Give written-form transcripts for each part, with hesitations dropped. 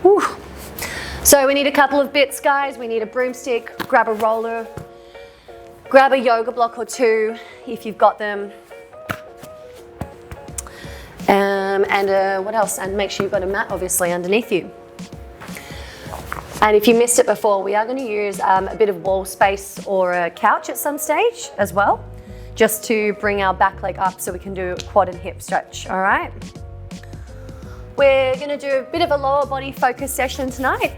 Whew. So we need a couple of bits, guys. We need a broomstick, grab a roller, grab a yoga block or two if you've got them. And what else? And make sure you've got a mat obviously underneath you. And if you missed it before, we are going to use a bit of wall space or a couch at some stage as well, just to bring our back leg up so we can do a quad and hip stretch, all right? We're going to do a bit of a lower body focus session tonight.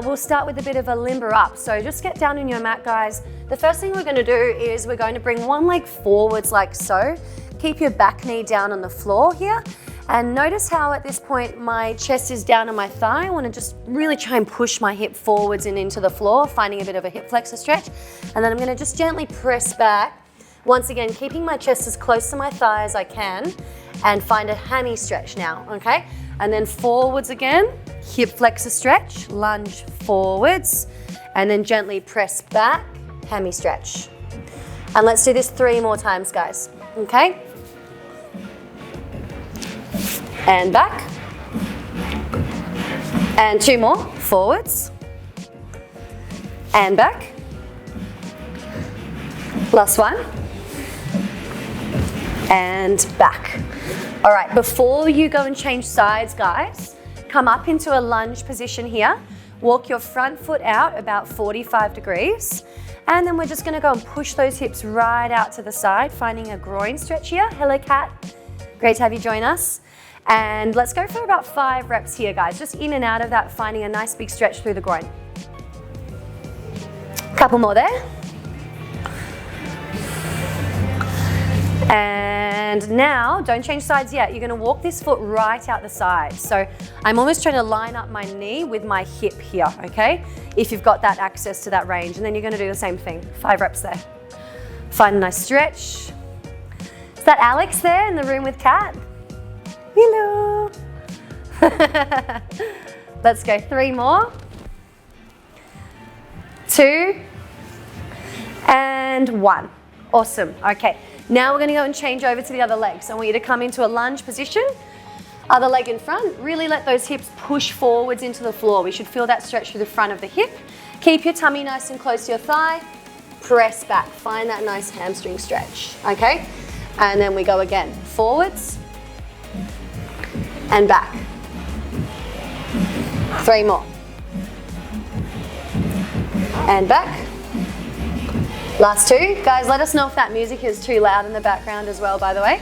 We'll start with a bit of a limber up. So just get down on your mat, guys. The first thing we're going to do is we're going to bring one leg forwards like so. Keep your back knee down on the floor here. And notice how at this point my chest is down on my thigh. I want to just really try and push my hip forwards and into the floor, finding a bit of a hip flexor stretch. And then I'm going to just gently press back. Once again, keeping my chest as close to my thigh as I can, and find a hammy stretch now, okay? And then forwards again, hip flexor stretch, lunge forwards, and then gently press back, hammy stretch. And let's do this 3 more times, guys, okay? And back. And 2 more, forwards. And back. Last one. And back. All right, before you go and change sides, guys, come up into a lunge position here. Walk your front foot out about 45 degrees. And then we're just gonna go and push those hips right out to the side, finding a groin stretch here. Hello, Kat. Great to have you join us. And let's go for about 5 reps here, guys. Just in and out of that, finding a nice big stretch through the groin. Couple more there. And now, don't change sides yet. You're gonna walk this foot right out the side. So I'm almost trying to line up my knee with my hip here, okay? If you've got that access to that range. And then you're gonna do the same thing. 5 reps there. Find a nice stretch. Is that Alex there in the room with Kat? Hello. Let's go 3 more. 2 and 1. Awesome. Okay. Now we're going to go and change over to the other leg. So I want you to come into a lunge position. Other leg in front. Really let those hips push forwards into the floor. We should feel that stretch through the front of the hip. Keep your tummy nice and close to your thigh. Press back. Find that nice hamstring stretch. Okay? And then we go again. Forwards. And back. 3 more. And back. Last 2. Guys, let us know if that music is too loud in the background as well, by the way.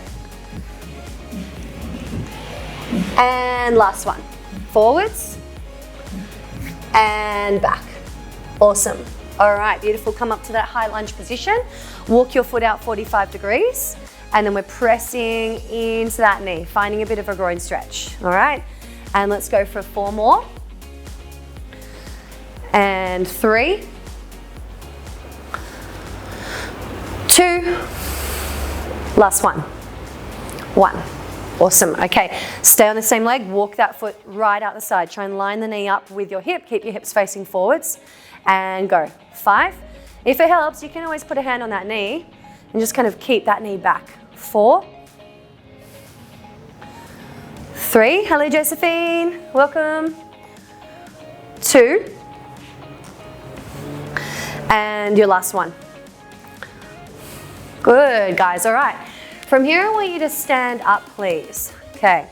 And last one. Forwards. And back. Awesome. All right, beautiful. Come up to that high lunge position. Walk your foot out 45 degrees. And then we're pressing into that knee, finding a bit of a groin stretch. All right. And let's go for 4 more. And 3. 2, last 1. 1. Awesome. Okay, stay on the same leg, walk that foot right out the side. Try and line the knee up with your hip, keep your hips facing forwards, and go. 5. If it helps, you can always put a hand on that knee and just kind of keep that knee back. 4. 3, hello Josephine, welcome. 2, and your last 1. Good, guys, all right. From here, I want you to stand up, please. Okay,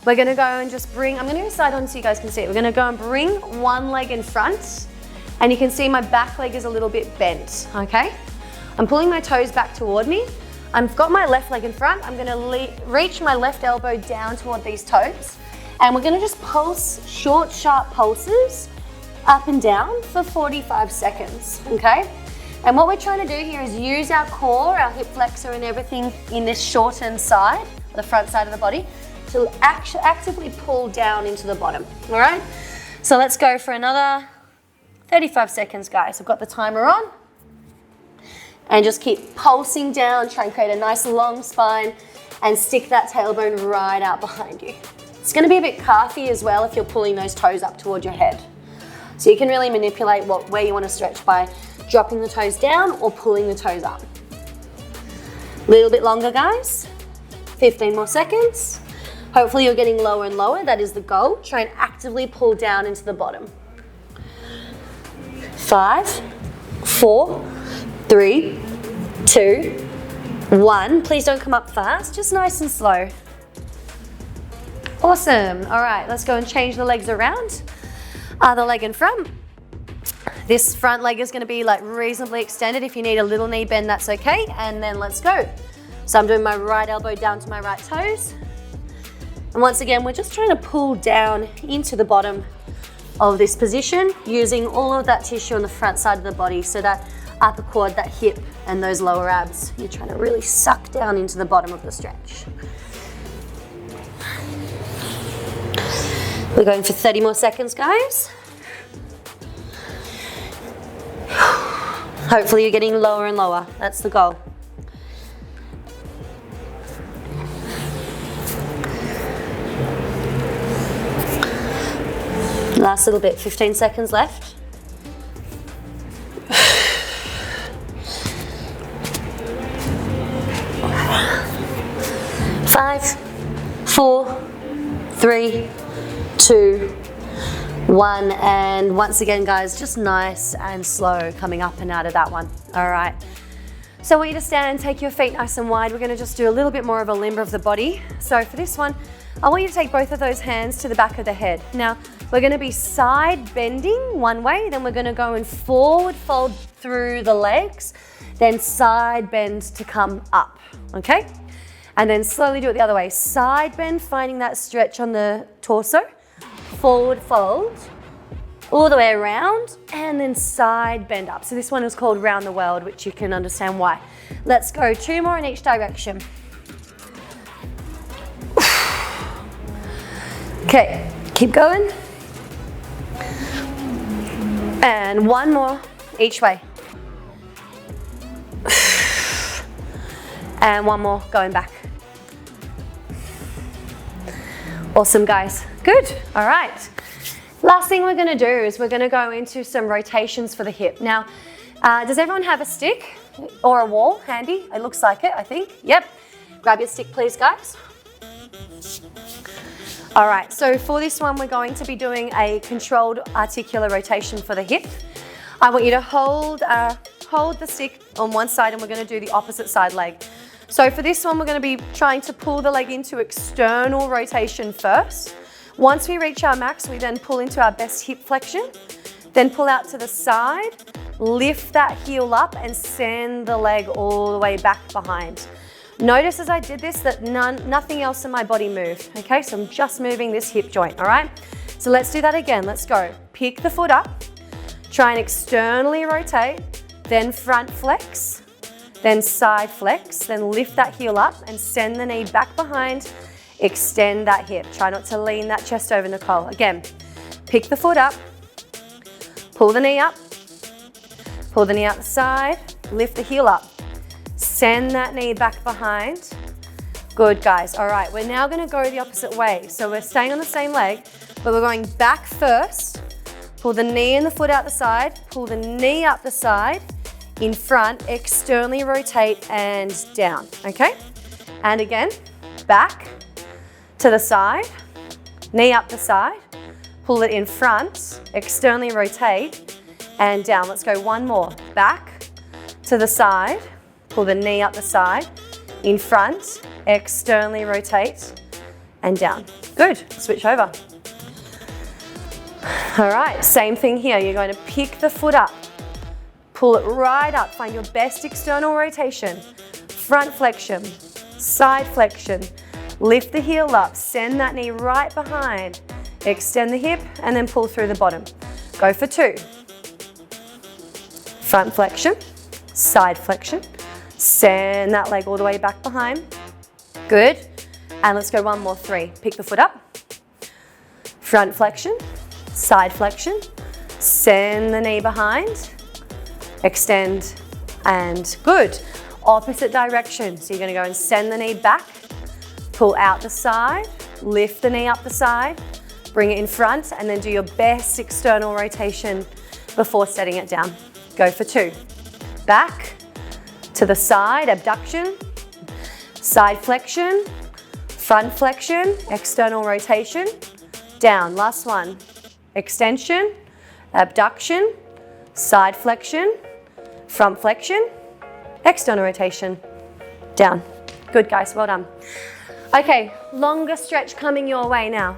we're gonna go and just bring, I'm gonna go side on so you guys can see it. We're gonna go and bring one leg in front, and you can see my back leg is a little bit bent, okay? I'm pulling my toes back toward me. I've got my left leg in front. I'm gonna reach my left elbow down toward these toes, and we're gonna just pulse, short, sharp pulses, up and down for 45 seconds, okay? And what we're trying to do here is use our core, our hip flexor and everything in this shortened side, the front side of the body, to actively pull down into the bottom, all right? So let's go for another 35 seconds, guys. I've got the timer on. And just keep pulsing down, try and create a nice long spine and stick that tailbone right out behind you. It's gonna be a bit calfy as well if you're pulling those toes up toward your head. So you can really manipulate where you wanna stretch by dropping the toes down or pulling the toes up. A little bit longer, guys. 15 more seconds. Hopefully you're getting lower and lower. That is the goal. Try and actively pull down into the bottom. 5, 4, 3, 2, 1. Please don't come up fast, just nice and slow. Awesome. All right, let's go and change the legs around. Other leg in front. This front leg is going to be like reasonably extended. If you need a little knee bend, that's okay. And then let's go. So I'm doing my right elbow down to my right toes. And once again, we're just trying to pull down into the bottom of this position, using all of that tissue on the front side of the body. So that upper quad, that hip, and those lower abs. You're trying to really suck down into the bottom of the stretch. We're going for 30 more seconds, guys. Hopefully you're getting lower and lower. That's the goal. Last little bit, 15 seconds left. 5, 4, 3, 2, 1, and once again, guys, just nice and slow coming up and out of that one. All right. So I want you to stand and take your feet nice and wide. We're going to just do a little bit more of a limber of the body. So for this one, I want you to take both of those hands to the back of the head. Now, we're going to be side bending one way, then we're going to go and forward fold through the legs, then side bend to come up, okay? And then slowly do it the other way. Side bend, finding that stretch on the torso, forward fold, all the way around, and then side bend up. So this one is called round the world, which you can understand why. Let's go 2 more in each direction. Okay, keep going. And 1 more each way. And 1 more going back. Awesome, guys. Good. All right. Last thing we're going to do is we're going to go into some rotations for the hip. Now, does everyone have a stick or a wall handy? It looks like it, I think. Yep. Grab your stick, please, guys. All right. So for this one, we're going to be doing a controlled articular rotation for the hip. I want you to hold the stick on one side, and we're going to do the opposite side leg. So for this one, we're going to be trying to pull the leg into external rotation first. Once we reach our max, we then pull into our best hip flexion, then pull out to the side, lift that heel up and send the leg all the way back behind. Notice as I did this that nothing else in my body moved, okay? So I'm just moving this hip joint, all right? So let's do that again, let's go. Pick the foot up, try and externally rotate, then front flex, then side flex, then lift that heel up and send the knee back behind, extend that hip. Try not to lean that chest over, Nicole. Again, pick the foot up, pull the knee up, pull the knee out the side, lift the heel up, send that knee back behind. Good, guys. All right, we're now gonna go the opposite way. So we're staying on the same leg, but we're going back first. Pull the knee and the foot out the side, pull the knee up the side, in front, externally rotate and down, okay? And again, back to the side, knee up the side, pull it in front, externally rotate and down. Let's go 1 more. Back to the side, pull the knee up the side, in front, externally rotate and down. Good, switch over. All right, same thing here. You're going to pick the foot up, pull it right up, find your best external rotation, front flexion, side flexion, lift the heel up, send that knee right behind, extend the hip and then pull through the bottom. Go for 2. Front flexion, side flexion, send that leg all the way back behind. Good. And let's go 1 more, 3. Pick the foot up, front flexion, side flexion, send the knee behind, extend and good. Opposite direction. So you're going to go and send the knee back, pull out the side, lift the knee up the side, bring it in front and then do your best external rotation before setting it down. Go for 2. Back to the side, abduction, side flexion, Front flexion, external rotation, down. Last one. Extension, abduction, side flexion, front flexion, external rotation, down. Good guys, well done. Okay, longer stretch coming your way now.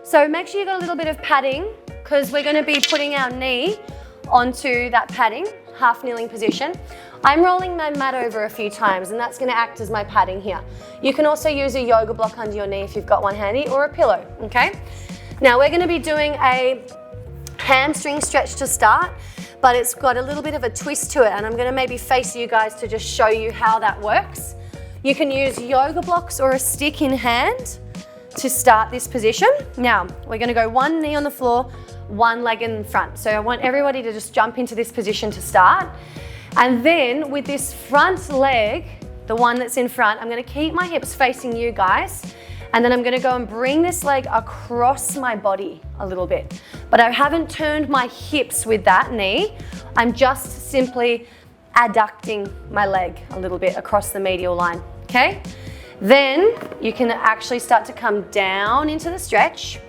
So make sure you got a little bit of padding because we're gonna be putting our knee onto that padding, half kneeling position. I'm rolling my mat over a few times and that's gonna act as my padding here. You can also use a yoga block under your knee if you've got one handy or a pillow, okay? Now we're gonna be doing a hamstring stretch to start, but it's got a little bit of a twist to it and I'm gonna maybe face you guys to just show you how that works. You can use yoga blocks or a stick in hand to start this position. Now, we're gonna go one knee on the floor, one leg in front. So I want everybody to just jump into this position to start. And then with this front leg, the one that's in front, I'm gonna keep my hips facing you guys. And then I'm gonna go and bring this leg across my body a little bit. But I haven't turned my hips with that knee. I'm just simply adducting my leg a little bit across the medial line, okay? Then you can actually start to come down into the stretch.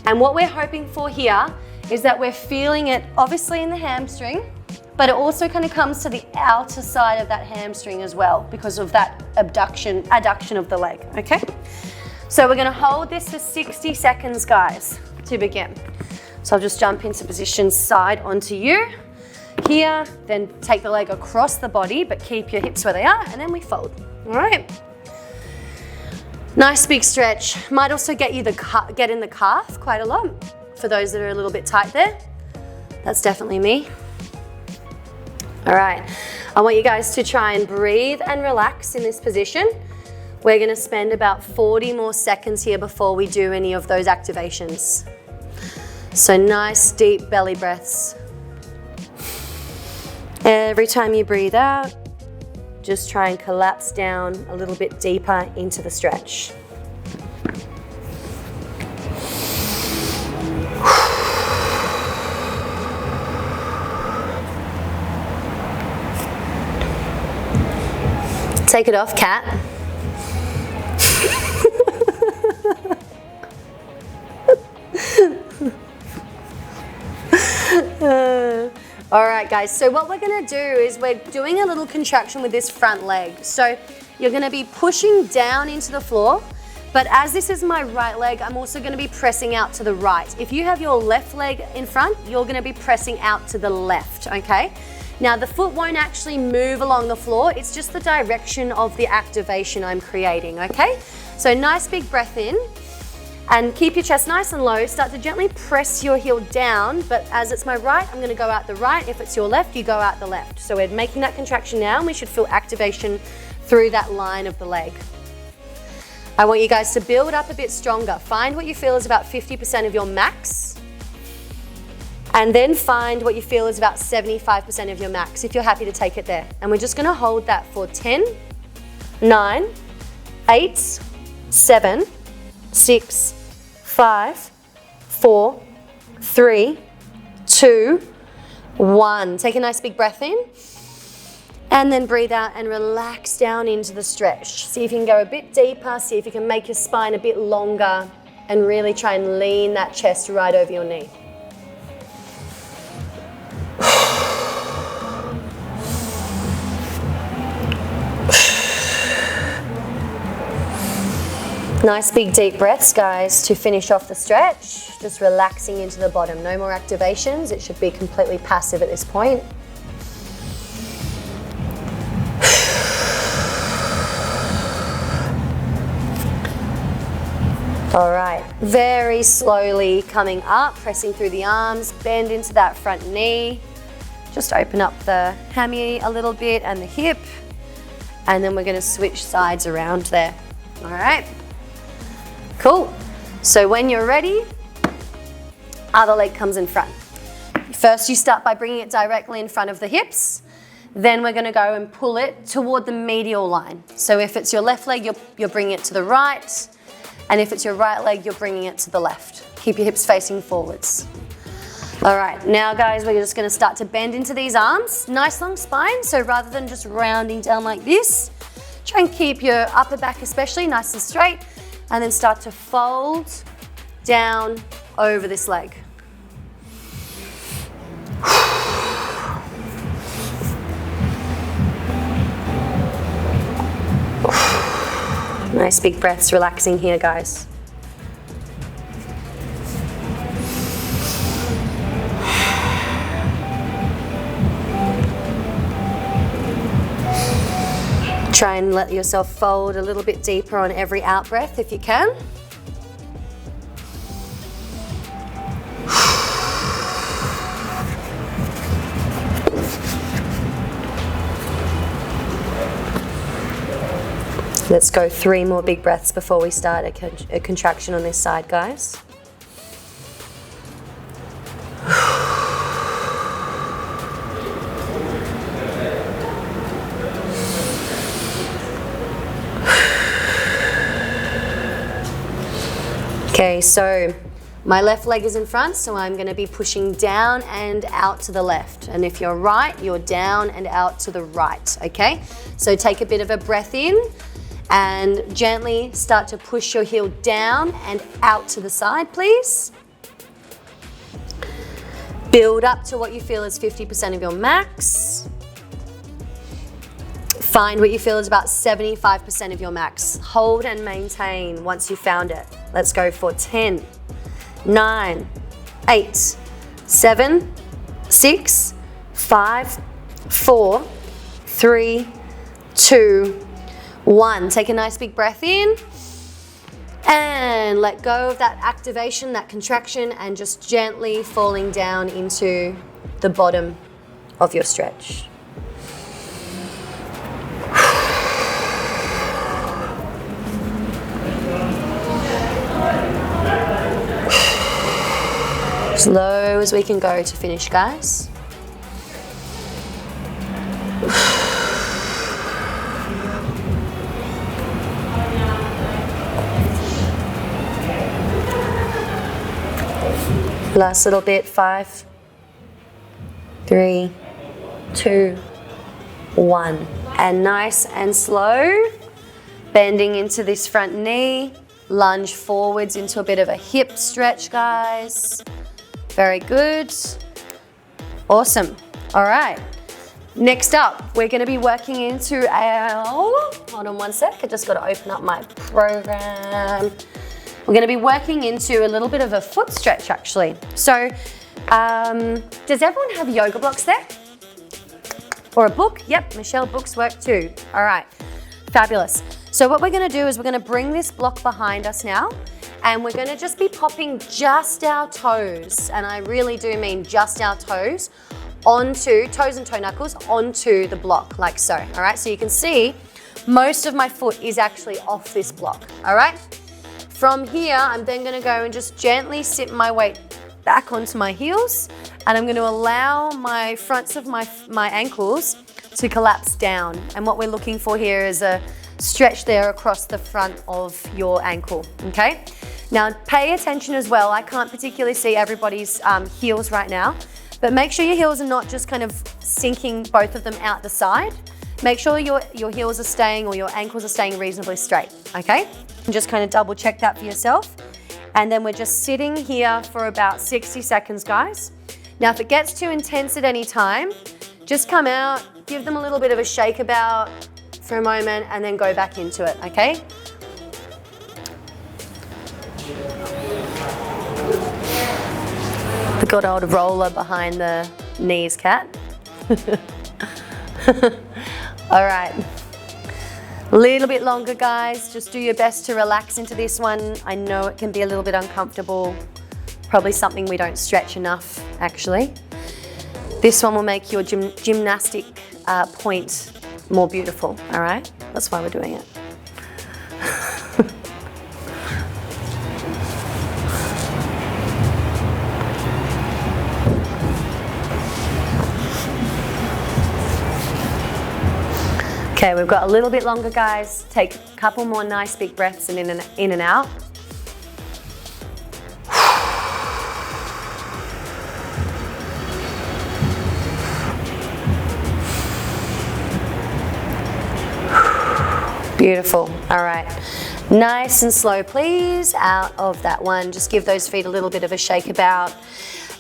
And what we're hoping for here is that we're feeling it obviously in the hamstring, but it also kind of comes to the outer side of that hamstring as well because of that adduction of the leg, okay? So we're gonna hold this for 60 seconds, guys, to begin. So I'll just jump into position side onto you. Here, then take the leg across the body, but keep your hips where they are, and then we fold, all right? Nice big stretch. Might also get you get in the calf quite a lot for those that are a little bit tight there. That's definitely me. All right, I want you guys to try and breathe and relax in this position. We're gonna spend about 40 more seconds here before we do any of those activations. So nice deep belly breaths. Every time you breathe out, just try and collapse down a little bit deeper into the stretch. Take it off, cat. All right, guys, so what we're gonna do is we're doing a little contraction with this front leg. So you're gonna be pushing down into the floor, but as this is my right leg, I'm also gonna be pressing out to the right. If you have your left leg in front, you're gonna be pressing out to the left, okay? Now the foot won't actually move along the floor, it's just the direction of the activation I'm creating, okay? So nice big breath in. And keep your chest nice and low. Start to gently press your heel down, but as it's my right, I'm gonna go out the right. If it's your left, you go out the left. So we're making that contraction now, and we should feel activation through that line of the leg. I want you guys to build up a bit stronger. Find what you feel is about 50% of your max, and then find what you feel is about 75% of your max, if you're happy to take it there. And we're just gonna hold that for 10, 9, 8, 7, 6, 5, 4, 3, 2, 1. Take a nice big breath in and then breathe out and relax down into the stretch. See if you can go a bit deeper, see if you can make your spine a bit longer and really try and lean that chest right over your knee. Nice big deep breaths, guys, to finish off the stretch. Just relaxing into the bottom. No more activations. It should be completely passive at this point. All right, very slowly coming up, pressing through the arms, bend into that front knee. Just open up the hammy a little bit and the hip. And then we're gonna switch sides around there. All right. Cool. So when you're ready, other leg comes in front. First, you start by bringing it directly in front of the hips. Then we're going to go and pull it toward the medial line. So if it's your left leg, you're bringing it to the right. And if it's your right leg, you're bringing it to the left. Keep your hips facing forwards. All right, now guys, we're just going to start to bend into these arms. Nice long spine. So rather than just rounding down like this, try and keep your upper back especially nice and straight. and then start to fold down over this leg. Nice big breaths, relaxing here, guys. Try and let yourself fold a little bit deeper on every out breath if you can. Let's go 3 more big breaths before we start a contraction on this side, guys. Okay, so my left leg is in front, so I'm going to be pushing down and out to the left. And if you're right, you're down and out to the right, okay? So take a bit of a breath in and gently start to push your heel down and out to the side, please. Build up to what you feel is 50% of your max. Find what you feel is about 75% of your max. Hold and maintain once you've found it. Let's go for 10, 9, 8, 7, 6, 5, 4, 3, 2, 1. Take a nice big breath in and let go of that activation, that contraction, and just gently falling down into the bottom of your stretch. As low as we can go to finish, guys. Last little bit, 5, 3, 2, 1. And nice and slow, bending into this front knee, lunge forwards into a bit of a hip stretch, guys. Very good. Awesome. All right. Next up, we're going to be working into our, hold on one sec, I just got to open up my program. We're going to be working into a little bit of a foot stretch, actually. So, does everyone have yoga blocks there? Or a book? Yep, Michelle, books work too. All right, fabulous. So what we're going to do is we're going to bring this block behind us now, and we're going to just be popping just our toes, and I really do mean just our toes, onto, toes and toe knuckles, onto the block, like so. All right, so you can see most of my foot is actually off this block. All right. From here, I'm then going to go and just gently sit my weight back onto my heels, and I'm going to allow my fronts of my ankles to collapse down. And what we're looking for here is a stretch there across the front of your ankle, okay? Now, pay attention as well. I can't particularly see everybody's heels right now, but make sure your heels are not just kind of sinking both of them out the side. Make sure your heels are staying, or your ankles are staying reasonably straight, okay? And just kind of double check that for yourself. And then we're just sitting here for about 60 seconds, guys. Now, if it gets too intense at any time, just come out, give them a little bit of a shake about for a moment, and then go back into it, okay? The good old roller behind the knees, cat. All right, a little bit longer, guys. Just do your best to relax into this one. I know it can be a little bit uncomfortable, probably something we don't stretch enough, actually. This one will make your gymnastic point more beautiful, all right? That's why we're doing it. Okay, we've got a little bit longer, guys. Take a couple more nice big breaths and in and out. Beautiful. All right. Nice and slow, please, out of that one. Just give those feet a little bit of a shake about.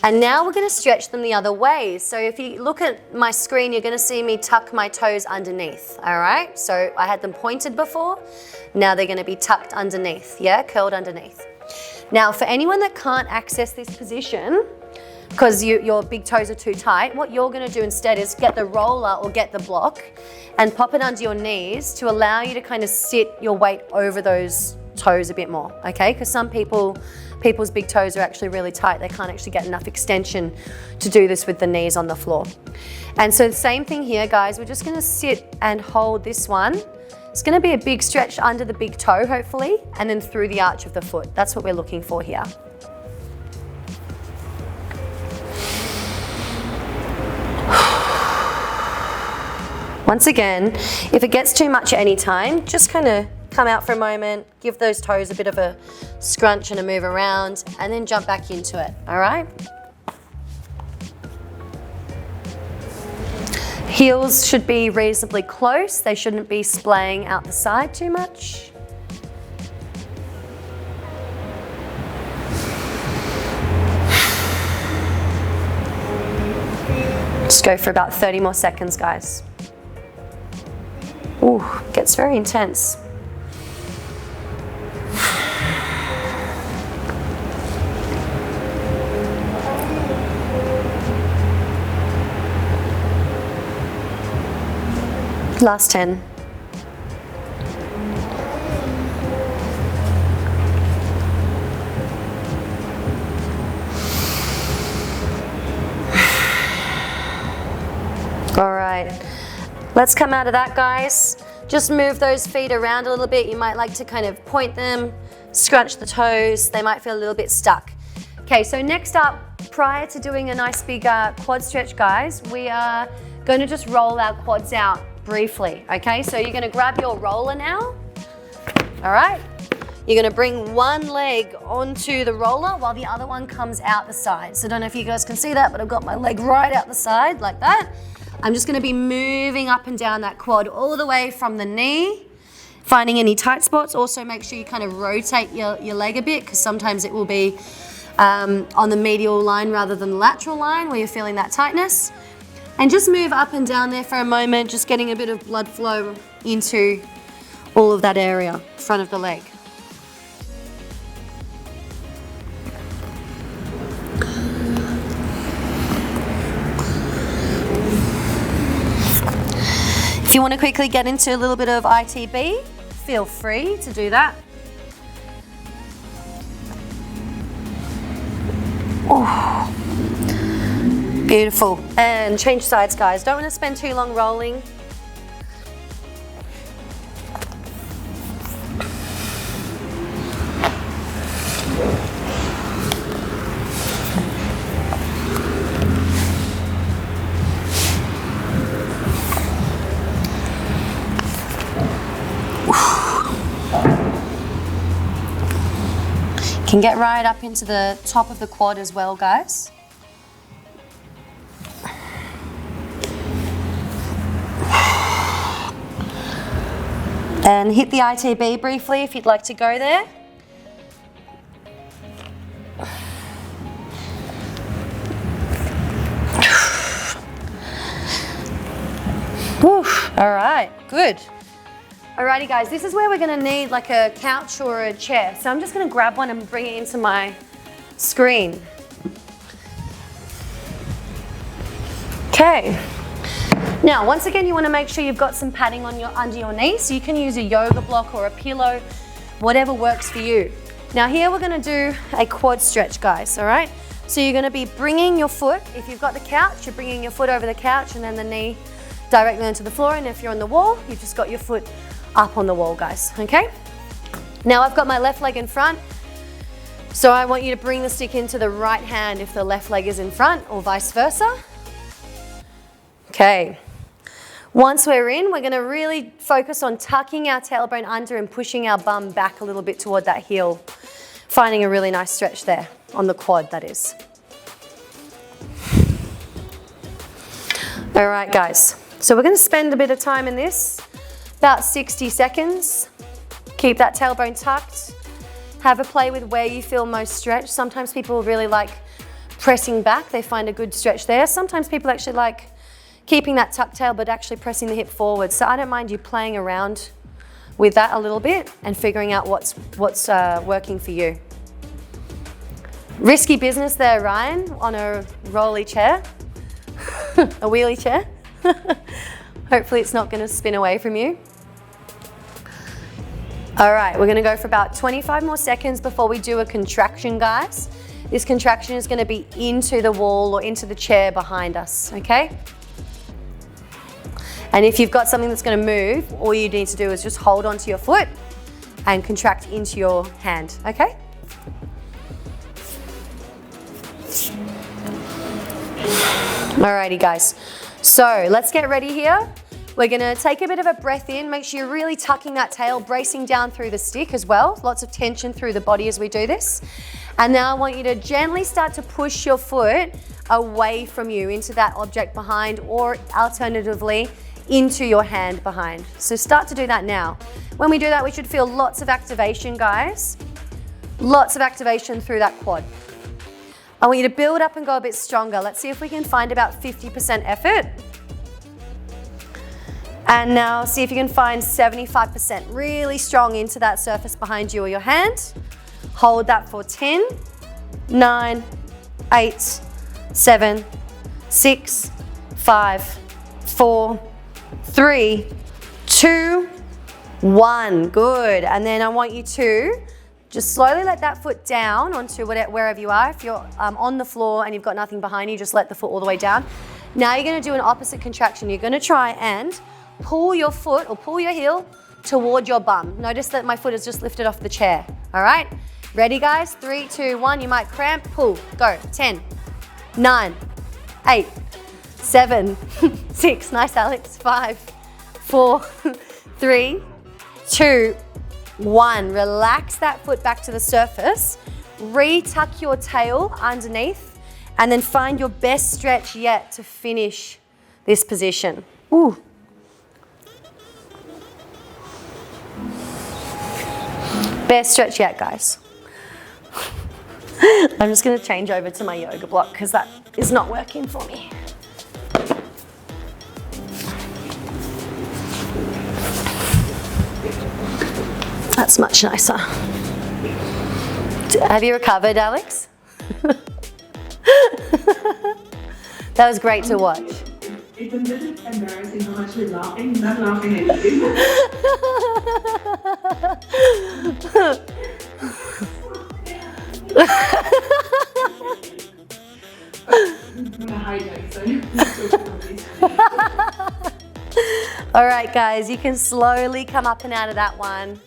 And now we're gonna stretch them the other way. So if you look at my screen, you're gonna see me tuck my toes underneath, all right? So I had them pointed before, now they're gonna be tucked underneath, yeah, curled underneath. Now for anyone that can't access this position, because your big toes are too tight, what you're gonna do instead is get the roller or get the block and pop it under your knees to allow you to kind of sit your weight over those toes a bit more, okay? Because some people's big toes are actually really tight. They can't actually get enough extension to do this with the knees on the floor. And so the same thing here, guys. We're just gonna sit and hold this one. It's gonna be a big stretch under the big toe, hopefully, and then through the arch of the foot. That's what we're looking for here. Once again, if it gets too much at any time, just kind of come out for a moment, give those toes a bit of a scrunch and a move around, and then jump back into it, all right? Heels should be reasonably close. They shouldn't be splaying out the side too much. Just go for about 30 more seconds, guys. Ooh, gets very intense. Last 10. All right, let's come out of that, guys. Just move those feet around a little bit. You might like to kind of point them, scrunch the toes. They might feel a little bit stuck. Okay, so next up, prior to doing a nice big quad stretch, guys, we are going to just roll our quads out briefly, okay? So you're gonna grab your roller now, all right? You're gonna bring one leg onto the roller while the other one comes out the side. So I don't know if you guys can see that, but I've got my leg right out the side like that. I'm just gonna be moving up and down that quad all the way from the knee, finding any tight spots. Also make sure you kind of rotate your leg a bit, because sometimes it will be on the medial line rather than the lateral line where you're feeling that tightness. And just move up and down there for a moment, just getting a bit of blood flow into all of that area, front of the leg. If you want to quickly get into a little bit of ITB, feel free to do that. Oh. Beautiful. And change sides, guys. Don't want to spend too long rolling. Can get right up into the top of the quad as well, guys. And hit the ITB briefly if you'd like to go there. Whew. All right, good. Alrighty guys, this is where we're gonna need like a couch or a chair. So I'm just gonna grab one and bring it into my screen. Okay. Now, once again, you wanna make sure you've got some padding on under your knees. So you can use a yoga block or a pillow, whatever works for you. Now here we're gonna do a quad stretch, guys, all right? So you're gonna be bringing your foot, if you've got the couch, you're bringing your foot over the couch and then the knee directly onto the floor. And if you're on the wall, you've just got your foot up on the wall, guys, okay? Now I've got my left leg in front, so I want you to bring the stick into the right hand if the left leg is in front, or vice versa. Okay, once we're in, we're gonna really focus on tucking our tailbone under and pushing our bum back a little bit toward that heel, finding a really nice stretch there, on the quad that is. All right, guys, so we're gonna spend a bit of time in this. About 60 seconds. Keep that tailbone tucked. Have a play with where you feel most stretched. Sometimes people really like pressing back. They find a good stretch there. Sometimes people actually like keeping that tucked tail but actually pressing the hip forward. So I don't mind you playing around with that a little bit and figuring out what's working for you. Risky business there, Ryan, on a rolly chair, a wheelie chair. Hopefully it's not going to spin away from you. All right, we're going to go for about 25 more seconds before we do a contraction, guys. This contraction is going to be into the wall or into the chair behind us, okay? And if you've got something that's going to move, all you need to do is just hold onto your foot and contract into your hand, okay? Alrighty, guys. So let's get ready here. We're going to take a bit of a breath in. Make sure you're really tucking that tail, bracing down through the stick as well. Lots of tension through the body as we do this. And now I want you to gently start to push your foot away from you into that object behind, or alternatively into your hand behind. So start to do that now. When we do that, we should feel lots of activation, guys. Lots of activation through that quad. I want you to build up and go a bit stronger. Let's see if we can find about 50% effort. And now see if you can find 75% really strong into that surface behind you or your hand. Hold that for 10, 9, 8, 7, 6, 5, 4, 3, 2, 1. Good. And then I want you to just slowly let that foot down onto wherever you are. If you're on the floor and you've got nothing behind you, just let the foot all the way down. Now you're going to do an opposite contraction. You're going to try and pull your foot or pull your heel toward your bum. Notice that my foot is just lifted off the chair. All right? Ready, guys? 3, 2, 1. You might cramp. Pull. Go. 10, 9, 8, 7, 6. Nice, Alex. 5, 4, 3, 2, 1. Relax that foot back to the surface. Retuck your tail underneath and then find your best stretch yet to finish this position. Ooh. Best stretch yet, guys. I'm just going to change over to my yoga block because that is not working for me. That's much nicer. Have you recovered, Alex? That was great to watch. It's a little embarrassing how much we're laughing, not laughing at you. All right, guys, you can slowly come up and out of that one.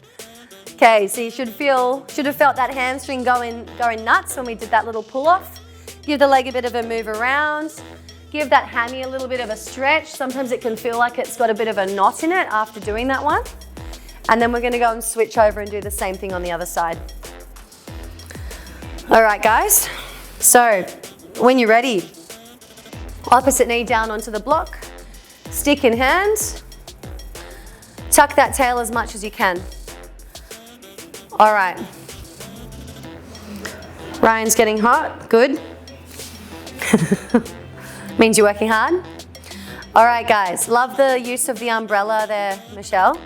Okay, so you should have felt that hamstring going nuts when we did that little pull off. Give the leg a bit of a move around. Give that hammy a little bit of a stretch. Sometimes it can feel like it's got a bit of a knot in it after doing that one. And then we're going to go and switch over and do the same thing on the other side. All right, guys. So when you're ready, opposite knee down onto the block, stick in hand, tuck that tail as much as you can. All right. Ryan's getting hot. Good. Means you're working hard. All right, guys. Love the use of the umbrella there, Michelle.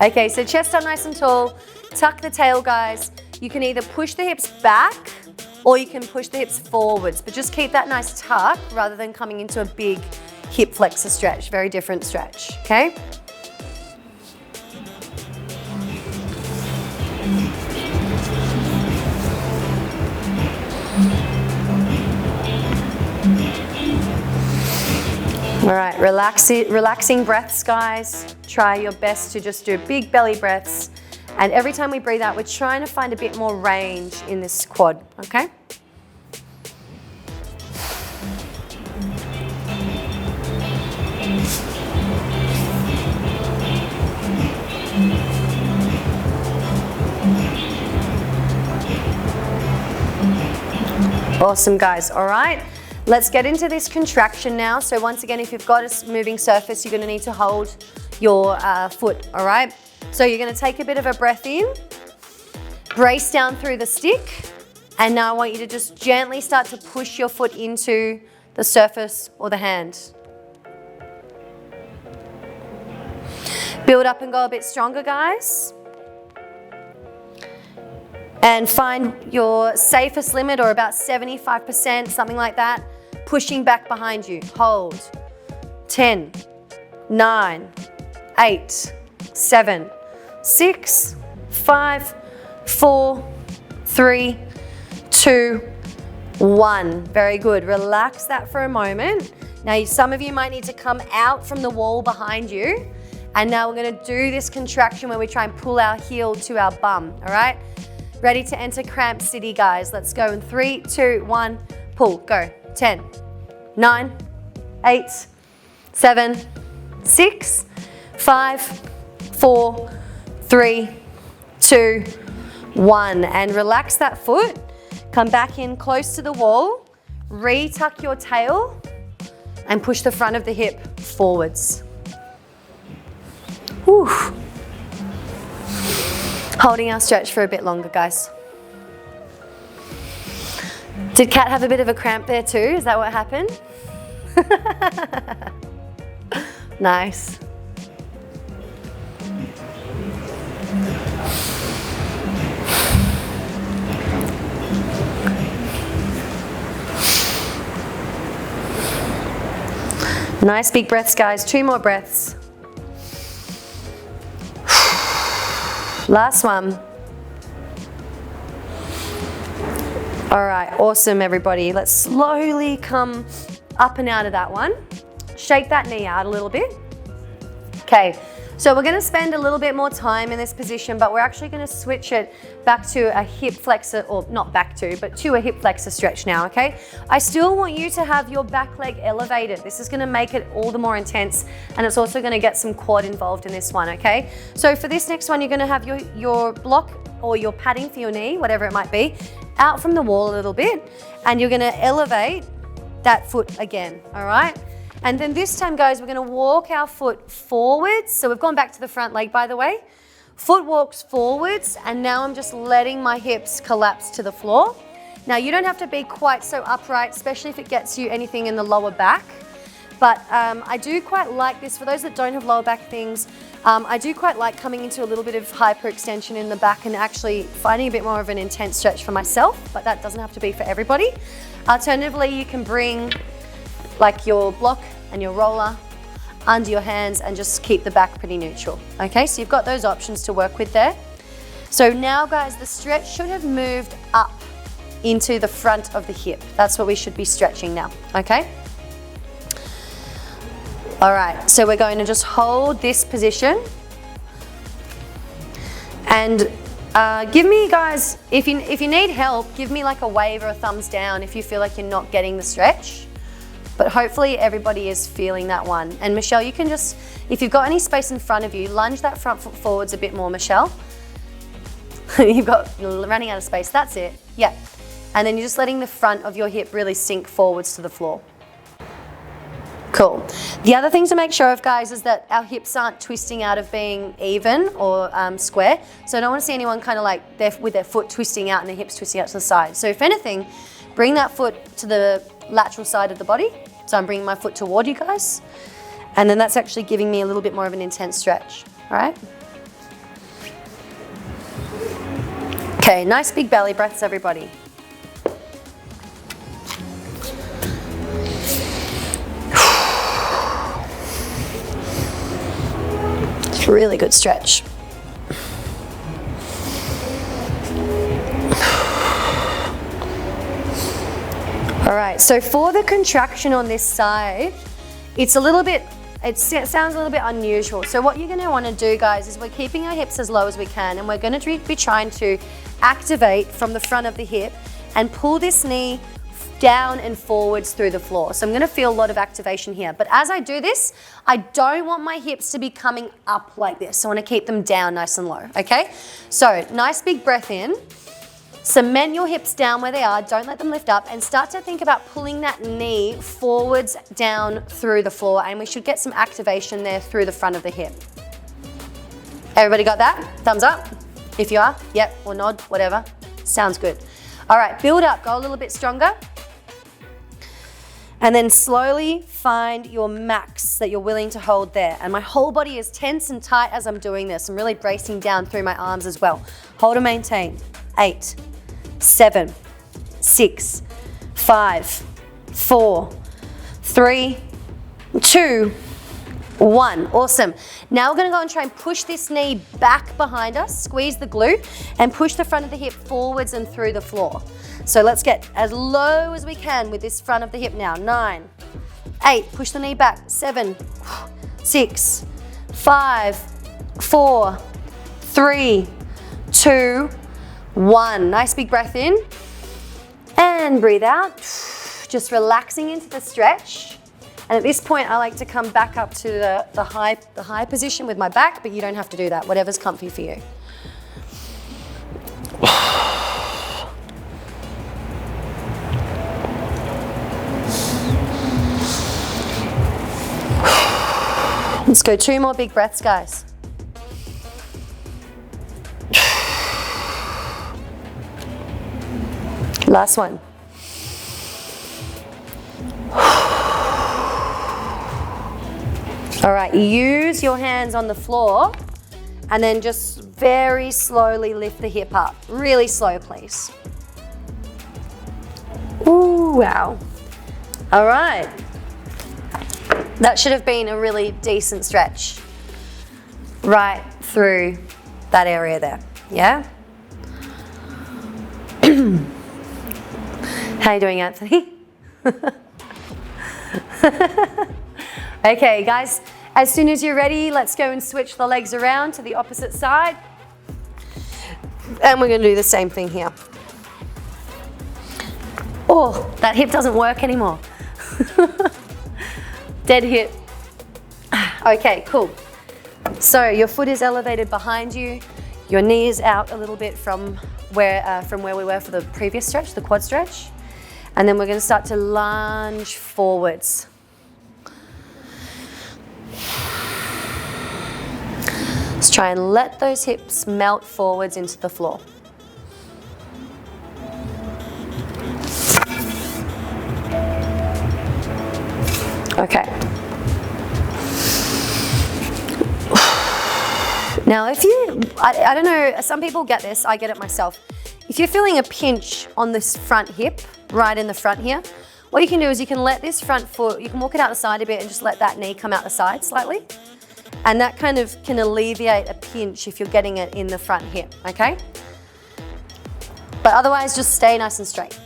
Okay, so chest up nice and tall. Tuck the tail, guys. You can either push the hips back or you can push the hips forwards, but just keep that nice tuck rather than coming into a big hip flexor stretch. Very different stretch, okay? All right, relaxing breaths, guys. Try your best to just do big belly breaths. And every time we breathe out, we're trying to find a bit more range in this quad, okay? Awesome, guys. All right. Let's get into this contraction now. So once again, if you've got a moving surface, you're going to need to hold your foot, all right? So you're gonna take a bit of a breath in, brace down through the stick, and now I want you to just gently start to push your foot into the surface or the hand. Build up and go a bit stronger, guys. And find your safest limit, or about 75%, something like that, pushing back behind you. Hold. 10, 9, 8, 7, 6, 5, 4, 3, 2, 1. Very good. Relax that for a moment. Now, some of you might need to come out from the wall behind you. And now we're gonna do this contraction where we try and pull our heel to our bum, all right? Ready to enter cramp city, guys. Let's go in 3, 2, 1, pull, go. 10, 9, 8, 7, 6, 5, 4, 3, 2, 1. And relax that foot. Come back in close to the wall. Re-tuck your tail and push the front of the hip forwards. Whew. Holding our stretch for a bit longer, guys. Did Kat have a bit of a cramp there too? Is that what happened? Nice. Nice big breaths, guys. 2 more breaths. Last one. All right, awesome, everybody. Let's slowly come up and out of that one. Shake that knee out a little bit. Okay, so we're gonna spend a little bit more time in this position, but we're actually gonna switch it back to a hip flexor, or not back to, but to a hip flexor stretch now, okay? I still want you to have your back leg elevated. This is gonna make it all the more intense, and it's also gonna get some quad involved in this one, okay? So for this next one, you're gonna have your block or your padding for your knee, whatever it might be, out from the wall a little bit, and you're gonna elevate that foot again, all right? And then this time, guys, we're gonna walk our foot forwards. So we've gone back to the front leg, by the way. Foot walks forwards, and now I'm just letting my hips collapse to the floor. Now, you don't have to be quite so upright, especially if it gets you anything in the lower back. But I do quite like this. For those that don't have lower back things, I do quite like coming into a little bit of hyperextension in the back and actually finding a bit more of an intense stretch for myself, but that doesn't have to be for everybody. Alternatively, you can bring like your block and your roller under your hands and just keep the back pretty neutral. Okay, so you've got those options to work with there. So now, guys, the stretch should have moved up into the front of the hip. That's what we should be stretching now, okay? All right, so we're going to just hold this position. And give me, guys, if you need help, give me like a wave or a thumbs down if you feel like you're not getting the stretch. But hopefully everybody is feeling that one. And Michelle, you can just, if you've got any space in front of you, lunge that front foot forwards a bit more, Michelle. You've got running out of space, that's it, yeah. And then you're just letting the front of your hip really sink forwards to the floor. Cool. The other thing to make sure of, guys, is that our hips aren't twisting out of being even or square. So I don't want to see anyone kind of like with their foot twisting out and their hips twisting out to the side. So if anything, bring that foot to the lateral side of the body. So I'm bringing my foot toward you guys. And then that's actually giving me a little bit more of an intense stretch, all right? Okay, nice big belly breaths, everybody. It's a really good stretch. All right, so for the contraction on this side, it's a little bit, it sounds a little bit unusual. So what you're gonna wanna do, guys, is we're keeping our hips as low as we can, and we're gonna be trying to activate from the front of the hip and pull this knee down and forwards through the floor. So I'm gonna feel a lot of activation here. But as I do this, I don't want my hips to be coming up like this. I wanna keep them down nice and low, okay? So nice big breath in. Cement your hips down where they are, don't let them lift up, and start to think about pulling that knee forwards down through the floor, and we should get some activation there through the front of the hip. Everybody got that? Thumbs up if you are. Yep, or nod, whatever. Sounds good. All right, build up, go a little bit stronger. And then slowly find your max that you're willing to hold there. And my whole body is tense and tight as I'm doing this. I'm really bracing down through my arms as well. Hold and maintain. 8, 7, 6, 5, 4, 3, 2, 1. Awesome. Now we're going to go and try and push this knee back behind us, squeeze the glute, and push the front of the hip forwards and through the floor. So let's get as low as we can with this front of the hip now. 9, 8, push the knee back. 7, 6, 5, 4, 3, 2, 1. Nice big breath in and breathe out. Just relaxing into the stretch. And at this point, I like to come back up to the high position with my back, but you don't have to do that, whatever's comfy for you. Let's go 2 more big breaths, guys. Last one. All right, use your hands on the floor and then just very slowly lift the hip up. Really slow, please. Ooh, wow. All right. That should have been a really decent stretch right through that area there, yeah? How you doing, Anthony? Okay, guys, as soon as you're ready, let's go and switch the legs around to the opposite side. And we're gonna do the same thing here. Oh, that hip doesn't work anymore. Dead hip. Okay, cool. So your foot is elevated behind you. Your knee is out a little bit from where we were for the previous stretch, the quad stretch. And then we're going to start to lunge forwards. Let's try and let those hips melt forwards into the floor. Okay. Now, if you, I don't know, some people get this, I get it myself. If you're feeling a pinch on this front hip, right in the front here, what you can do is you can let this front foot, you can walk it out the side a bit and just let that knee come out the side slightly. And that kind of can alleviate a pinch if you're getting it in the front hip, okay? But otherwise, just stay nice and straight.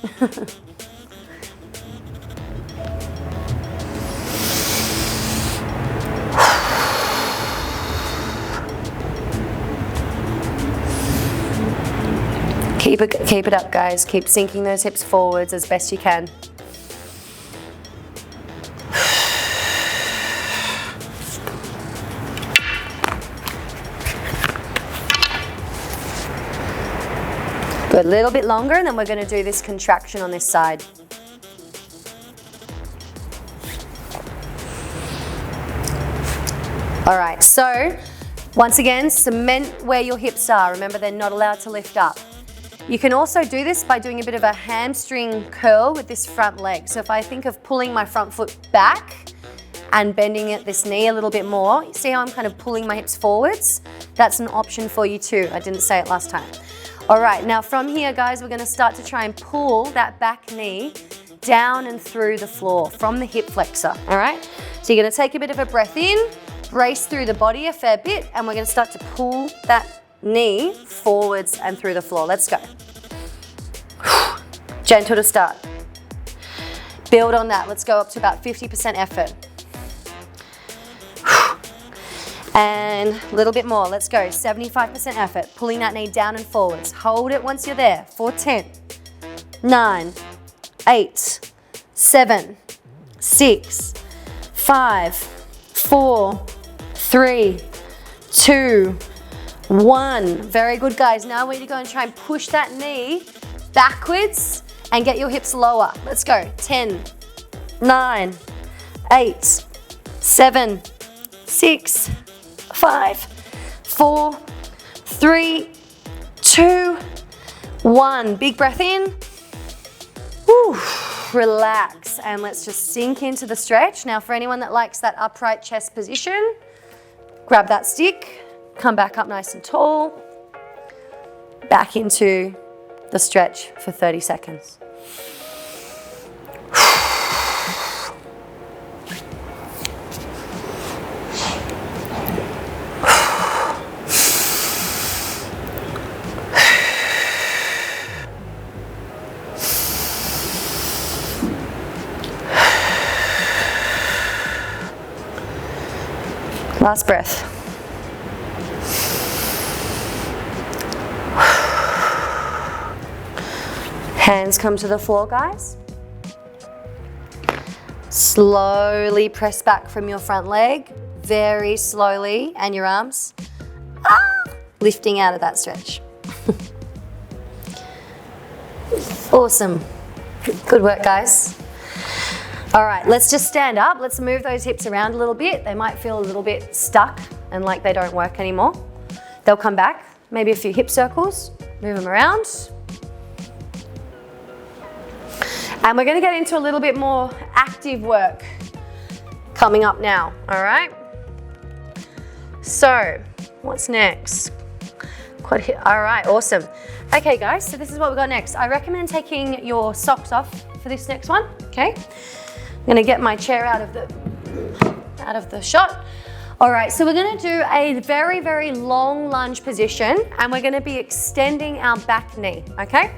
Keep it up, guys. Keep sinking those hips forwards as best you can. Good, a little bit longer, and then we're going to do this contraction on this side. All right, so once again, cement where your hips are. Remember, they're not allowed to lift up. You can also do this by doing a bit of a hamstring curl with this front leg. So if I think of pulling my front foot back and bending at this knee a little bit more, you see how I'm kind of pulling my hips forwards? That's an option for you too. I didn't say it last time. All right, now from here, guys, we're gonna start to try and pull that back knee down and through the floor from the hip flexor, all right? So you're gonna take a bit of a breath in, brace through the body a fair bit, and we're gonna start to pull that knee forwards and through the floor. Let's go. Gentle to start. Build on that. Let's go up to about 50% effort. And a little bit more. Let's go. 75% effort. Pulling that knee down and forwards. Hold it once you're there. For 10, 9, 8, 7, 6, 5, 4, 3, 2, 1. Very good, guys. Now I want you to go and try and push that knee backwards and get your hips lower. Let's go. 10, 9, 8, 7, 6, 5, 4, 3, 2, 1. Big breath in. Woo. Relax, and let's just sink into the stretch. Now for anyone that likes that upright chest position, grab that stick, come back up nice and tall, back into the stretch for 30 seconds. Last breath. Hands come to the floor, guys. Slowly press back from your front leg, very slowly, and your arms lifting out of that stretch. Awesome. Good work, guys. All right, let's just stand up. Let's move those hips around a little bit. They might feel a little bit stuck and like they don't work anymore. They'll come back. Maybe a few hip circles. Move them around. And we're going to get into a little bit more active work coming up now, all right? So, what's next? All right, awesome. Okay, guys, so this is what we've got next. I recommend taking your socks off for this next one, okay? I'm gonna get my chair out of the shot. All right, so we're gonna do a very, very long lunge position, and we're gonna be extending our back knee, okay?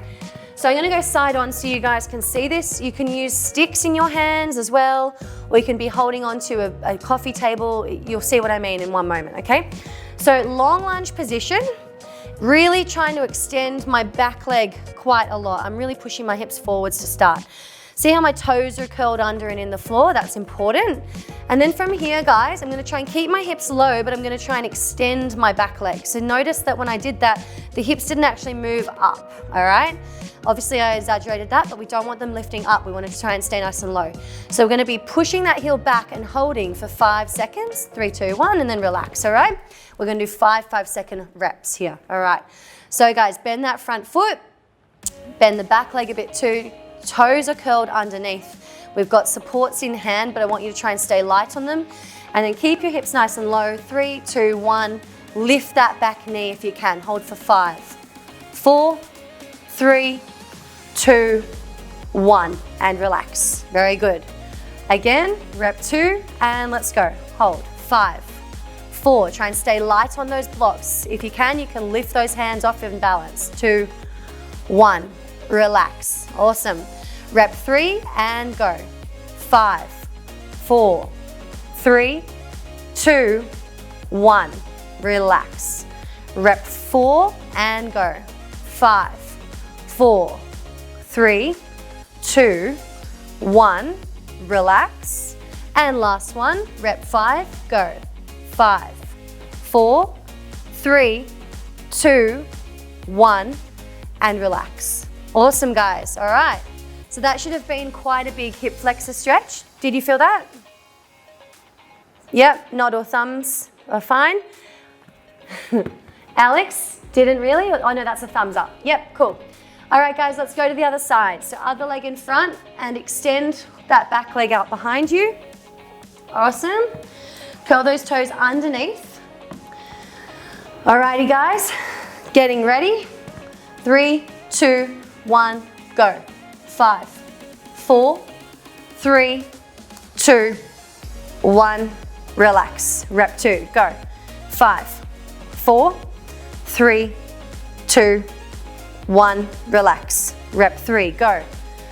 So I'm gonna go side on so you guys can see this. You can use sticks in your hands as well, or you can be holding onto a coffee table. You'll see what I mean in one moment, okay? So long lunge position, really trying to extend my back leg quite a lot. I'm really pushing my hips forwards to start. See how my toes are curled under and in the floor? That's important. And then from here, guys, I'm gonna try and keep my hips low, but I'm gonna try and extend my back leg. So notice that when I did that, the hips didn't actually move up, all right? Obviously I exaggerated that, but we don't want them lifting up. We want to try and stay nice and low. So we're gonna be pushing that heel back and holding for 5 seconds, 3, 2, 1, and then relax, all right? We're gonna do 5 5-second reps here, all right? So guys, bend that front foot, bend the back leg a bit too, toes are curled underneath. We've got supports in hand, but I want you to try and stay light on them. And then keep your hips nice and low. 3, 2, 1. Lift that back knee if you can. Hold for 5, 4, 3, 2, 1. And relax. Very good. Again, rep 2, and let's go. Hold. 5, 4. Try and stay light on those blocks. If you can lift those hands off in balance. 2, 1. Relax. Awesome. Rep 3 and go. 5, 4, 3, 2, 1. Relax. Rep 4 and go. 5, 4, 3, 2, 1. Relax. And last one, rep 5, go. 5, 4, 3, 2, 1, and relax. Awesome, guys. All right. So that should have been quite a big hip flexor stretch. Did you feel that? Yep, nod or thumbs are fine. Alex, didn't really? Oh no, that's a thumbs up. Yep, cool. All right, guys, let's go to the other side. So other leg in front and extend that back leg out behind you. Awesome. Curl those toes underneath. Alrighty, guys, getting ready. 3, 2, 1, go. 5, 4, 3, 2, 1, relax. Rep 2, go. 5, 4, 3, 2, 1, relax. Rep 3, go.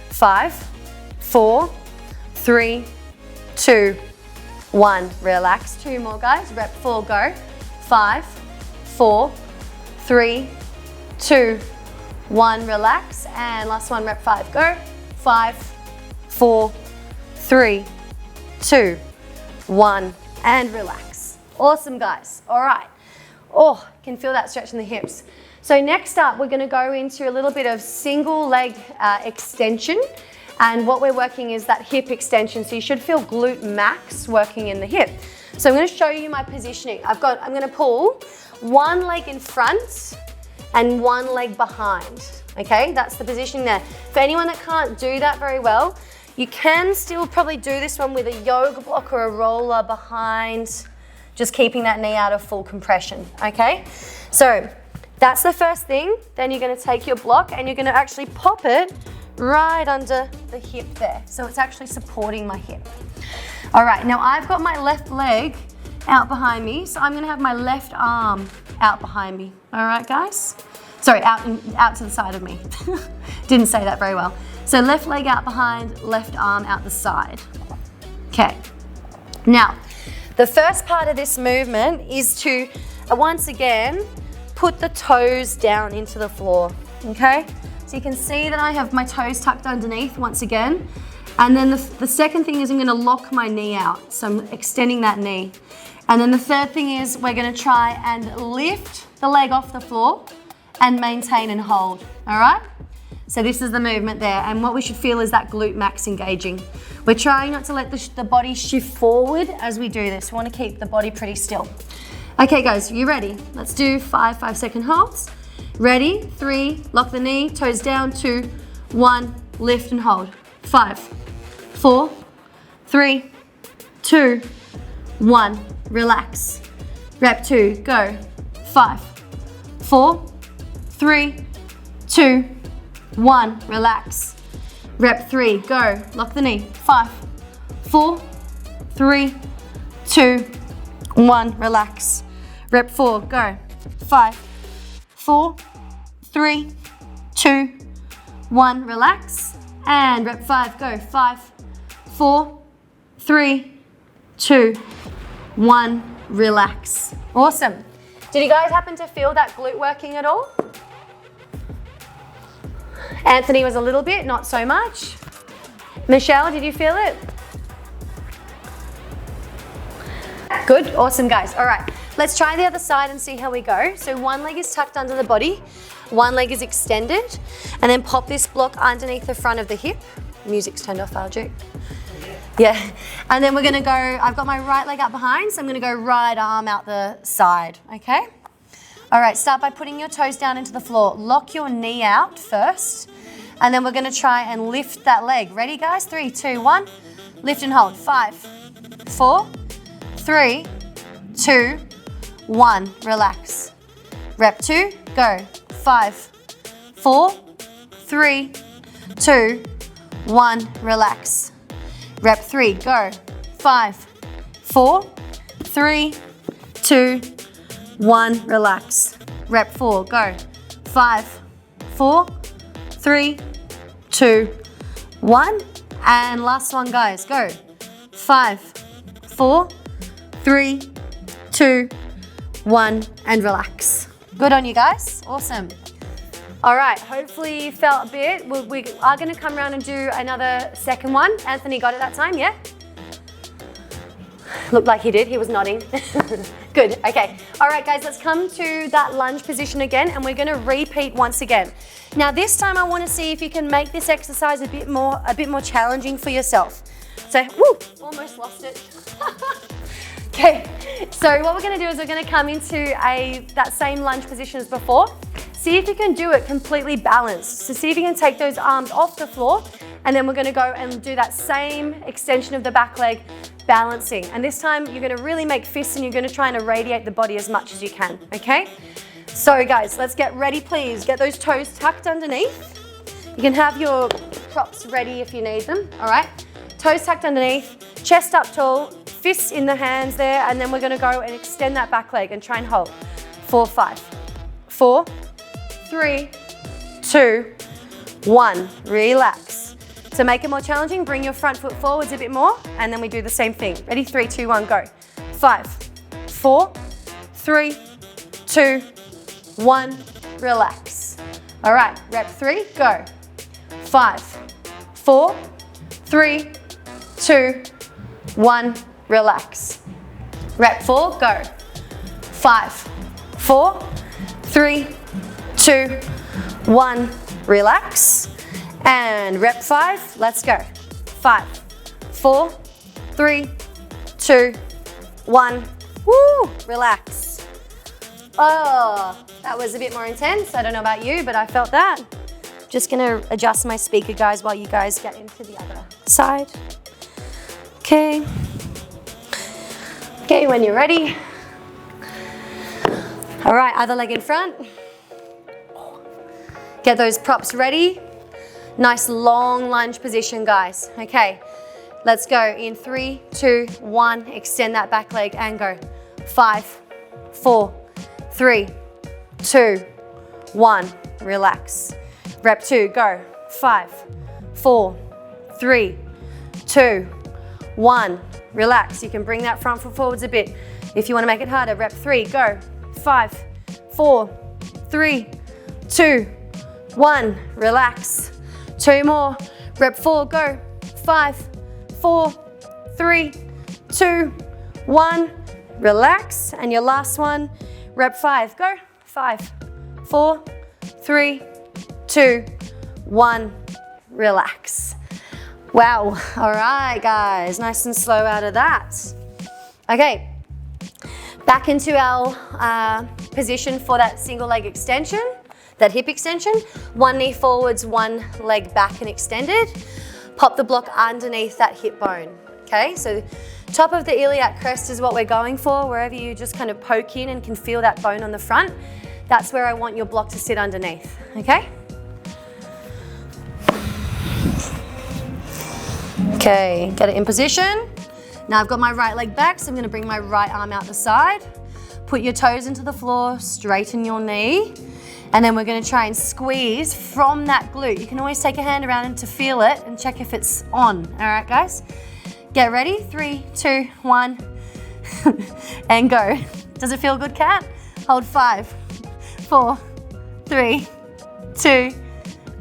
5, 4, 3, 2, 1, relax. 2 more, guys. Rep 4, go. 5, 4, 3, 2, 1, relax. And last one, rep 5, go. 5, 4, 3, 2, 1, and relax. Awesome, guys. All right. Oh, can feel that stretch in the hips. So next up, we're gonna go into a little bit of single leg extension. And what we're working is that hip extension. So you should feel glute max working in the hip. So I'm gonna show you my positioning. I'm gonna pull one leg in front and one leg behind. Okay, that's the position there. For anyone that can't do that very well, you can still probably do this one with a yoga block or a roller behind, just keeping that knee out of full compression, okay? So that's the first thing. Then you're gonna take your block and you're gonna actually pop it right under the hip there. So it's actually supporting my hip. All right, now I've got my left leg out behind me, so I'm gonna have my left arm out behind me. All right, guys? Sorry, out to the side of me. Didn't say that very well. So left leg out behind, left arm out the side. Okay. Now, the first part of this movement is to, once again, put the toes down into the floor, okay? So you can see that I have my toes tucked underneath once again. And then the second thing is I'm gonna lock my knee out. So I'm extending that knee. And then the third thing is we're gonna try and lift the leg off the floor and maintain and hold, all right? So this is the movement there, and what we should feel is that glute max engaging. We're trying not to let the body shift forward as we do this. We want to keep the body pretty still. Okay guys, you ready? Let's do 5-second holds. Ready, 3, lock the knee, toes down, 2, 1, lift and hold. 5, 4, 3, 2, 1, relax. Rep 2, go. 5, 4, 3, 2, 1, relax. Rep 3, go. Lock the knee. 5, 4, 3, 2, 1, relax. Rep 4, go. 5, 4, 3, 2, 1, relax. And rep 5, go. 5, 4, 3, 2, 1, relax. Awesome. Did you guys happen to feel that glute working at all? Anthony was a little bit, not so much. Michelle, did you feel it? Good, awesome guys. All right, let's try the other side and see how we go. So one leg is tucked under the body, one leg is extended, and then pop this block underneath the front of the hip. Music's turned off, Alju. Yeah, and then we're gonna go, I've got my right leg up behind, so I'm gonna go right arm out the side, okay? All right, start by putting your toes down into the floor. Lock your knee out first, and then we're gonna try and lift that leg. Ready, guys? 3, 2, 1. Lift and hold. 5, 4, 3, 2, 1. Relax. Rep 2, go. 5, 4, 3, 2, 1. Relax. Rep 3, go. 5, 4, 3, 2, 1, relax. Rep 4, go. 5, 4, 3, 2, 1. And last one, guys, go. 5, 4, 3, 2, 1, and relax. Good on you guys, awesome. All right, hopefully you felt a bit. We are gonna come around and do another second one. Anthony got it that time, yeah? Looked like he did, he was nodding. Good, okay. All right guys, let's come to that lunge position again, and we're gonna repeat once again. Now this time I wanna see if you can make this exercise a bit more challenging for yourself. So, woo, almost lost it. Okay, so what we're gonna do is we're gonna come into that same lunge position as before. See if you can do it completely balanced. So see if you can take those arms off the floor, and then we're gonna go and do that same extension of the back leg, balancing. And this time you're gonna really make fists, and you're gonna try and irradiate the body as much as you can, okay? So guys, let's get ready, please. Get those toes tucked underneath. You can have your props ready if you need them, all right? Toes tucked underneath, chest up tall, fists in the hands there, and then we're gonna go and extend that back leg and try and hold. 4, 5, 4, 3, 2, 1. Relax. To make it more challenging, bring your front foot forwards a bit more, and then we do the same thing. Ready? 3, 2, 1, go. 5, 4, 3, 2, 1. Relax. All right, rep 3, go. 5, 4, 3, 2, 1. Relax. Rep 4, go. 5, 4, 3, 2, 1, relax. And rep 5, let's go. 5, 4, 3, 2, 1, woo, relax. Oh, that was a bit more intense. I don't know about you, but I felt that. Just gonna adjust my speaker, guys, while you guys get into the other side. Okay. Okay, when you're ready. All right, other leg in front. Get those props ready. Nice long lunge position, guys. Okay, let's go in 3, 2, 1. Extend that back leg and go. 5, 4, 3, 2, 1. Relax. Rep 2, go. 5, 4, 3, 2, 1. Relax. You can bring that front foot forwards a bit. If you want to make it harder, rep 3, go. 5, 4, 3, 2, 1. Relax. 2 more. Rep 4, go. 5, 4, 3, 2, 1. Relax. And your last one, rep 5, go. 5, 4, 3, 2, 1. Relax. Wow. All right, guys. Nice and slow out of that. Okay. Back into our position for that single leg extension, that hip extension. One knee forwards, one leg back and extended. Pop the block underneath that hip bone. Okay, so top of the iliac crest is what we're going for. Wherever you just kind of poke in and can feel that bone on the front, that's where I want your block to sit underneath. Okay? Okay, get it in position. Now I've got my right leg back, so I'm gonna bring my right arm out the side. Put your toes into the floor, straighten your knee, and then we're gonna try and squeeze from that glute. You can always take a hand around and to feel it and check if it's on. All right, guys? Get ready, 3, 2, 1, and go. Does it feel good, Kat? Hold 5, 4, 3, 2,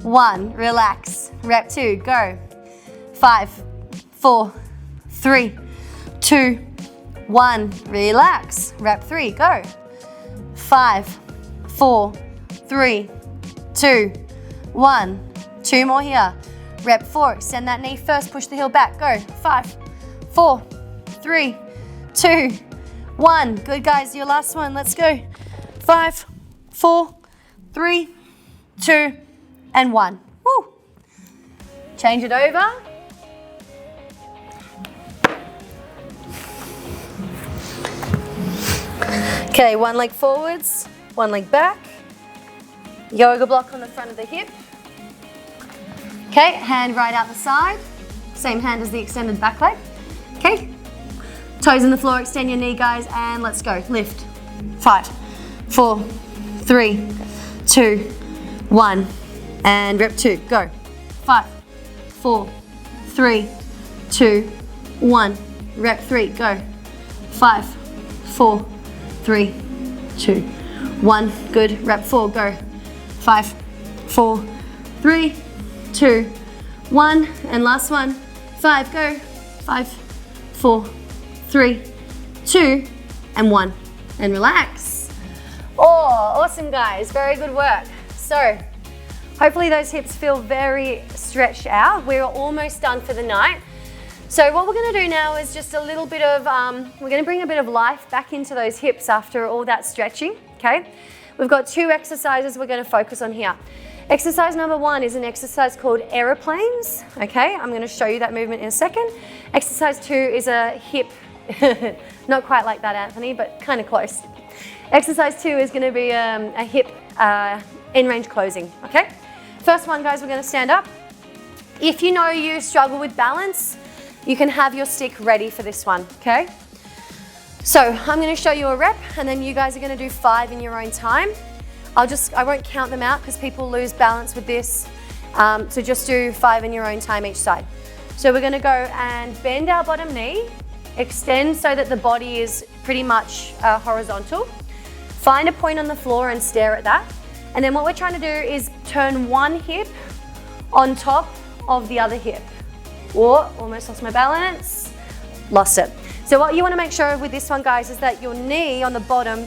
1. Relax. Rep 2, go. 5, 4, 3, 2, 1. Relax. Rep 3, go. 5, 4, 3, 2, 1. 2 more here. Rep 4, extend that knee first, push the heel back, go. 5, 4, 3, 2, 1. Good, guys, your last one, let's go. 5, 4, 3, 2, and 1. Woo. Change it over. Okay, one leg forwards, one leg back. Yoga block on the front of the hip. Okay, hand right out the side. Same hand as the extended back leg. Okay, toes in the floor, extend your knee, guys, and let's go. Lift. 5, 4, 3, 2, 1. And rep 2, go. 5, 4, 3, 2, 1. Rep 3, go. 5, 4, 3, 2, 1. Good. Rep 4, go. 5, 4, 3, 2, 1. And last one. 5, go. 5, 4, 3, 2, and 1. And relax. Oh, awesome, guys. Very good work. So, hopefully those hips feel very stretched out. We're almost done for the night. So what we're going to do now is just a little bit of, we're going to bring a bit of life back into those hips after all that stretching, okay? We've got 2 exercises we're going to focus on here. Exercise number 1 is an exercise called aeroplanes, okay? I'm going to show you that movement in a second. Exercise 2 is a hip, not quite like that, Anthony, but kind of close. Exercise 2 is going to be a hip in-range closing, okay? First one, guys, we're going to stand up. If you know you struggle with balance, you can have your stick ready for this one, okay? So I'm going to show you a rep, and then you guys are going to do 5 in your own time. I won't count them out because people lose balance with this. So just do 5 in your own time each side. So we're going to go and bend our bottom knee, extend so that the body is pretty much horizontal. Find a point on the floor and stare at that. And then what we're trying to do is turn one hip on top of the other hip. Whoa, almost lost my balance. Lost it. So what you want to make sure of with this one, guys, is that your knee on the bottom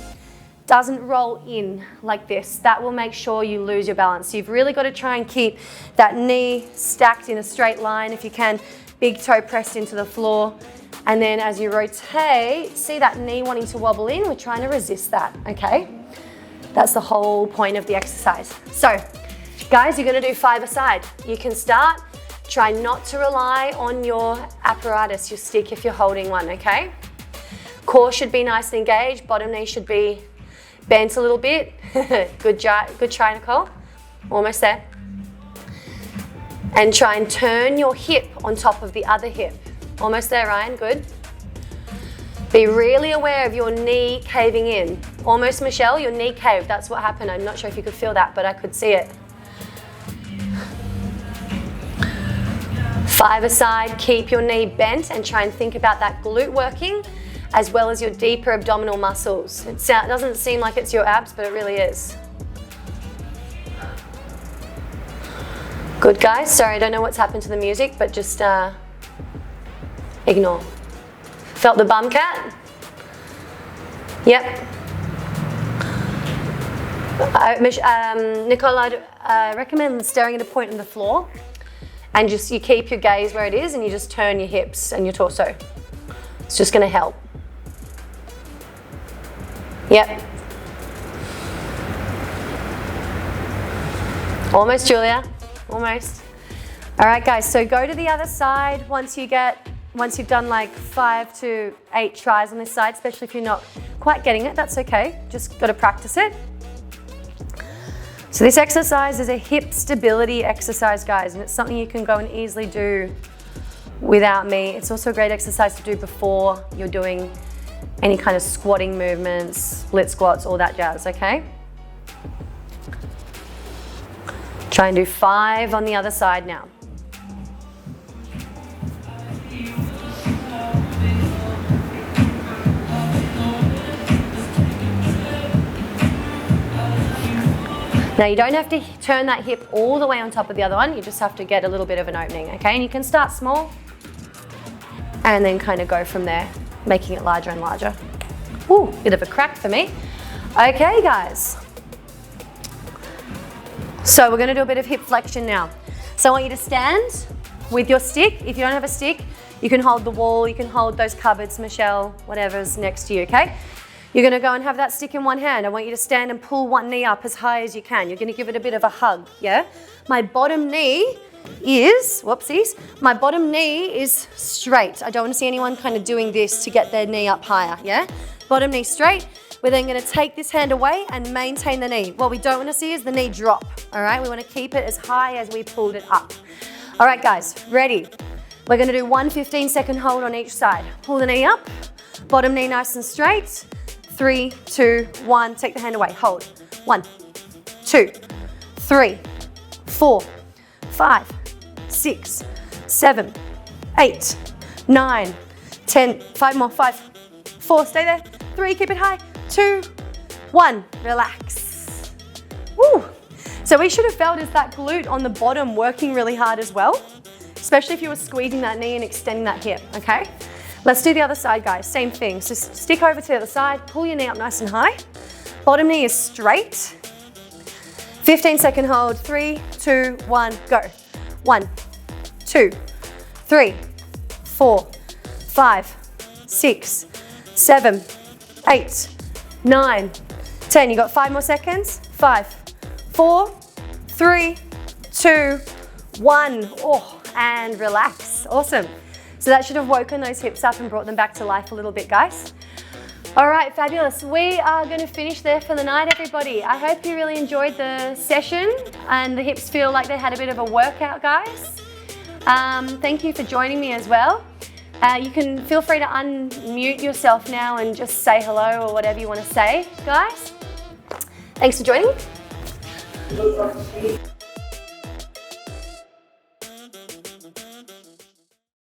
doesn't roll in like this. That will make sure you lose your balance. So you've really got to try and keep that knee stacked in a straight line. If you can, big toe pressed into the floor. And then as you rotate, see that knee wanting to wobble in? We're trying to resist that, okay? That's the whole point of the exercise. So, guys, you're gonna do 5-a-side. You can start. Try not to rely on your apparatus, your stick, if you're holding one, okay? Core should be nice and engaged. Bottom knee should be bent a little bit. Good try, Nicole. Almost there. And try and turn your hip on top of the other hip. Almost there, Ryan, good. Be really aware of your knee caving in. Almost, Michelle, your knee caved. That's what happened. I'm not sure if you could feel that, but I could see it. 5-a-side, keep your knee bent and try and think about that glute working as well as your deeper abdominal muscles. It doesn't seem like it's your abs, but it really is. Good, guys. Sorry, I don't know what's happened to the music, but just ignore. Felt the bum cat? Yep. Nicole, I'd recommend staring at a point on the floor and just you keep your gaze where it is and you just turn your hips and your torso. It's just going to help. Yep. Almost, Julia. Almost. All right, guys, so go to the other side once you've done like 5 to 8 tries on this side, especially if you're not quite getting it, that's okay. Just got to practice it. So this exercise is a hip stability exercise, guys, and it's something you can go and easily do without me. It's also a great exercise to do before you're doing any kind of squatting movements, split squats, all that jazz, okay? Try and do 5 on the other side now. Now you don't have to turn that hip all the way on top of the other one, you just have to get a little bit of an opening, okay? And you can start small and then kind of go from there, making it larger and larger. Ooh, bit of a crack for me. Okay, guys. So we're gonna do a bit of hip flexion now. So I want you to stand with your stick. If you don't have a stick, you can hold the wall, you can hold those cupboards, Michelle, whatever's next to you, okay? You're gonna go and have that stick in one hand. I want you to stand and pull one knee up as high as you can. You're gonna give it a bit of a hug, yeah? My bottom knee is, whoopsies, my bottom knee is straight. I don't wanna see anyone kind of doing this to get their knee up higher, yeah? Bottom knee straight. We're then gonna take this hand away and maintain the knee. What we don't wanna see is the knee drop, all right? We wanna keep it as high as we pulled it up. All right, guys, ready? We're gonna do 1 15-second hold on each side. Pull the knee up, bottom knee nice and straight. 3, 2, 1, take the hand away, hold. 1, 2, 3, 4, 5, 6, 7, 8, 9, 10, 5 more, 5, 4, stay there, 3, keep it high, 2, 1, relax. Woo! So we should have felt is that glute on the bottom working really hard as well, especially if you were squeezing that knee and extending that hip, okay? Let's do the other side, guys, same thing. So stick over to the other side, pull your knee up nice and high. Bottom knee is straight. 15-second hold, 3, 2, 1, go. 1, 2, 3, 4, 5, 6, 7, 8, 9, 10. You got 5 more seconds. 5, 4, 3, 2, 1. Oh, and relax. Awesome. So that should have woken those hips up and brought them back to life a little bit, guys. All right, fabulous. We are going to finish there for the night, everybody. I hope you really enjoyed the session and the hips feel like they had a bit of a workout, guys. Thank you for joining me as well. You can feel free to unmute yourself now and just say hello or whatever you want to say, guys. Thanks for joining.